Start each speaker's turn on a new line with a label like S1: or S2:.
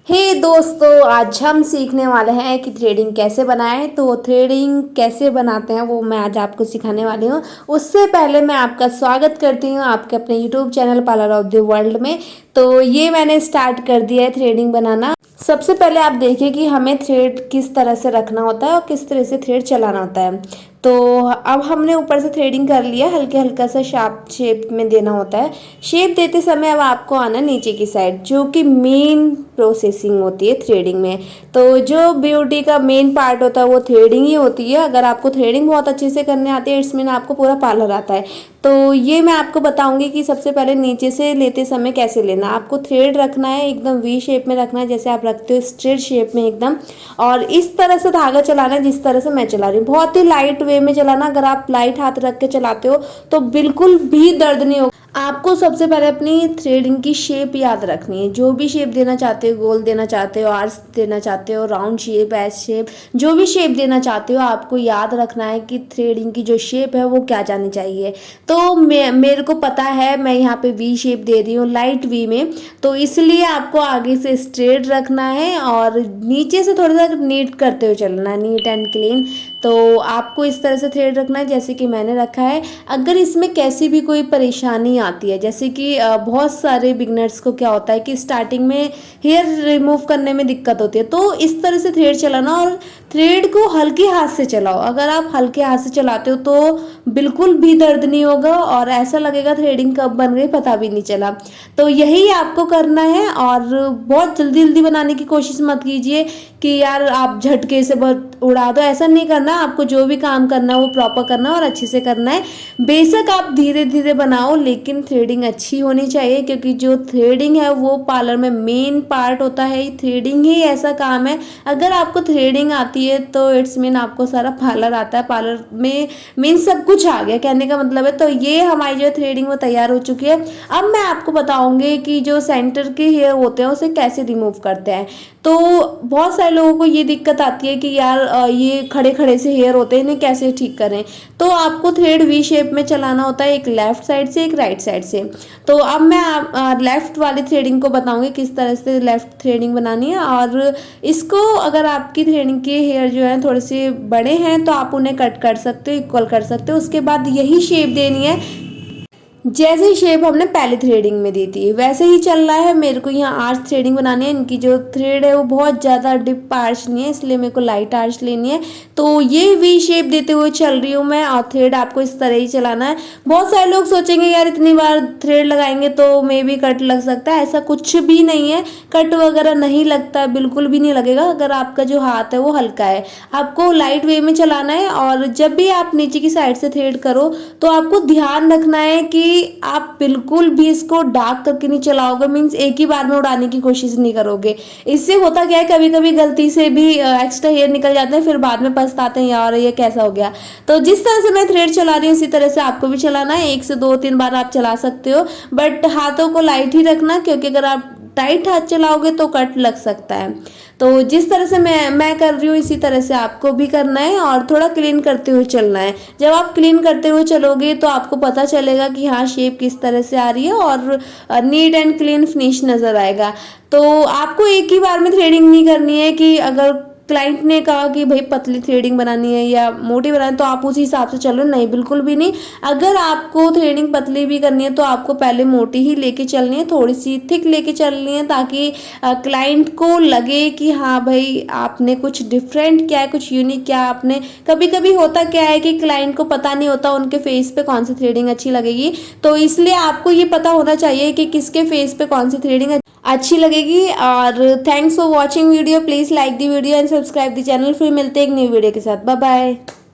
S1: दोस्तों, आज हम सीखने वाले हैं कि थ्रेडिंग कैसे बनाएं। तो थ्रेडिंग कैसे बनाते हैं वो मैं आज आपको सिखाने वाली हूँ। उससे पहले मैं आपका स्वागत करती हूँ आपके अपने YouTube channel parlour of the world में। तो ये मैंने स्टार्ट कर दिया है थ्रेडिंग बनाना। सबसे पहले आप देखिए कि हमें थ्रेड किस तरह से रखना होता है और किस तरह से थ्रेड चलाना होता है। तो अब हमने ऊपर से थ्रेडिंग कर लिया, हल्के हल्का सा शार्प शेप में देना होता है। शेप देते समय अब आपको आना नीचे की साइड, जो कि मेन प्रोसेसिंग होती है थ्रेडिंग में। तो जो ब्यूटी का मेन पार्ट होता है वो थ्रेडिंग ही होती है। अगर आपको थ्रेडिंग बहुत अच्छे से करने आती है, इट्स मीन आपको पूरा पार्लर आता है। तो ये मैं आपको बताऊंगी कि सबसे पहले नीचे से लेते समय कैसे लेना। आपको थ्रेड रखना है, एकदम वी शेप में रखना है, जैसे आप रखते हो स्ट्रेट शेप में एकदम। और इस तरह से धागा चलाना है जिस तरह से मैं चला रही हूँ, बहुत ही लाइट वे में चलाना। अगर आप लाइट हाथ रख के चलाते हो तो बिल्कुल भी दर्द नहीं होगा। आपको सबसे पहले अपनी थ्रेडिंग की शेप याद रखनी है। जो भी शेप देना चाहते हो, गोल देना चाहते हो, आर्स देना चाहते हो, राउंड शेप, एस शेप, जो भी शेप देना चाहते हो, आपको याद रखना है कि थ्रेडिंग की जो शेप है वो क्या जानी चाहिए। तो मेरे को पता है, मैं यहाँ पे वी शेप दे रही हूँ, लाइट वी में। तो इसलिए आपको आगे से स्ट्रेट रखना है और नीचे से थोड़ा सा नीट करते हुए चलना है, नीट एंड क्लीन। तो आपको इस तरह से थ्रेड रखना है जैसे कि मैंने रखा है। अगर इसमें कैसी भी कोई परेशानी आती है, जैसे कि बहुत सारे बिगनर्स को क्या होता है कि स्टार्टिंग में हेयर रिमूव करने में दिक्कत होती है, तो इस तरह से थ्रेड चलाना और थ्रेड को हल्के हाथ से चलाओ। अगर आप हल्के हाथ से चलाते हो तो बिल्कुल भी दर्द नहीं होगा और ऐसा लगेगा थ्रेडिंग कब बन गई पता भी नहीं चला। तो यही आपको करना है और बहुत जल्दी जल्दी बनाने की कोशिश मत कीजिए कि यार आप झटके से बहुत उड़ा दो, ऐसा नहीं करना। आपको जो भी काम करना है वो प्रॉपर करना है और अच्छे से करना है। बेशक आप धीरे धीरे बनाओ, लेकिन थ्रेडिंग अच्छी होनी चाहिए, क्योंकि जो थ्रेडिंग है वो पार्लर में मेन पार्ट होता है। थ्रेडिंग ही ऐसा काम है, अगर आपको थ्रेडिंग आती है तो इट्स मीन आपको सारा पार्लर आता है। पार्लर में मीन सब कुछ आ गया, कहने का मतलब है। तो ये हमारी जो थ्रेडिंग वो तैयार हो चुकी है। अब मैं आपको बताऊंगी कि जो सेंटर के हेयर होते हैं उसे कैसे रिमूव करते हैं। तो बहुत सारे लोगों को ये दिक्कत आती है कि यार ये खड़े खड़े से हेयर होते हैं, इन्हें कैसे ठीक करें। तो आपको थ्रेड वी शेप में चलाना होता है, एक लेफ्ट साइड से एक राइट साइड से। तो अब मैं लेफ्ट वाली थ्रेडिंग को बताऊंगी किस तरह से लेफ्ट थ्रेडिंग बनानी है। और इसको अगर आपकी थ्रेडिंग के हेयर जो है थोड़े से बड़े हैं तो आप उन्हें कट कर सकते हो, इक्वल कर सकते हो। उसके बाद यही शेप देनी है जैसे शेप हमने पहले थ्रेडिंग में दी थी, वैसे ही चलना है। मेरे को यहाँ आर्च थ्रेडिंग बनानी है। इनकी जो थ्रेड है वो बहुत ज़्यादा डिप आर्च नहीं है, इसलिए मेरे को लाइट आर्च लेनी है। तो ये वी शेप देते हुए चल रही हूँ मैं और थ्रेड आपको इस तरह ही चलाना है। बहुत सारे लोग सोचेंगे यार इतनी बार थ्रेड लगाएंगे तो मे बी कट लग सकता है, ऐसा कुछ भी नहीं है। कट वगैरह नहीं लगता है, बिल्कुल भी नहीं लगेगा अगर आपका जो हाथ है वो हल्का है। आपको लाइट वे में चलाना है। और जब भी आप नीचे की साइड से थ्रेड करो तो आपको ध्यान रखना है कि आप बिल्कुल भी इसको डार्क करके नहीं चलाओगे, मीन्स एक ही बार में उड़ाने की कोशिश नहीं करोगे। इससे होता क्या है, कभी कभी गलती से भी एक्स्ट्रा हेयर निकल जाते हैं, फिर बाद में पछताते हैं यार ये कैसा हो गया। तो जिस तरह से मैं थ्रेड चला रही हूँ उसी तरह से आपको भी चलाना है। 1 से 2-3 बार आप चला सकते हो, बट हाथों को लाइट ही रखना, क्योंकि अगर आप टाइट हाथ चलाओगे तो कट लग सकता है। तो जिस तरह से मैं कर रही हूँ इसी तरह से आपको भी करना है और थोड़ा क्लीन करते हुए चलना है। जब आप क्लीन करते हुए चलोगे तो आपको पता चलेगा कि हाँ शेप किस तरह से आ रही है और नीट एंड क्लीन फिनिश नज़र आएगा। तो आपको एक ही बार में थ्रेडिंग नहीं करनी है कि अगर क्लाइंट ने कहा कि भाई पतली थ्रेडिंग बनानी है या मोटी बनानी है तो आप उसी हिसाब से चलो, नहीं बिल्कुल भी नहीं। अगर आपको थ्रेडिंग पतली भी करनी है तो आपको पहले मोटी ही लेके चलनी है, थोड़ी सी थिक लेके चलनी है, ताकि क्लाइंट को लगे कि हाँ भाई आपने कुछ डिफरेंट किया है, कुछ यूनिक किया आपने। कभी कभी होता क्या है कि क्लाइंट को पता नहीं होता उनके फेस पे कौन सी थ्रेडिंग अच्छी लगेगी, तो इसलिए आपको ये पता होना चाहिए कि किसके फेस पे कौन सी थ्रेडिंग अच्छी लगेगी। और thanks for watching video, please like the video and subscribe the channel. फिर मिलते हैं एक न्यू वीडियो के साथ। Bye bye.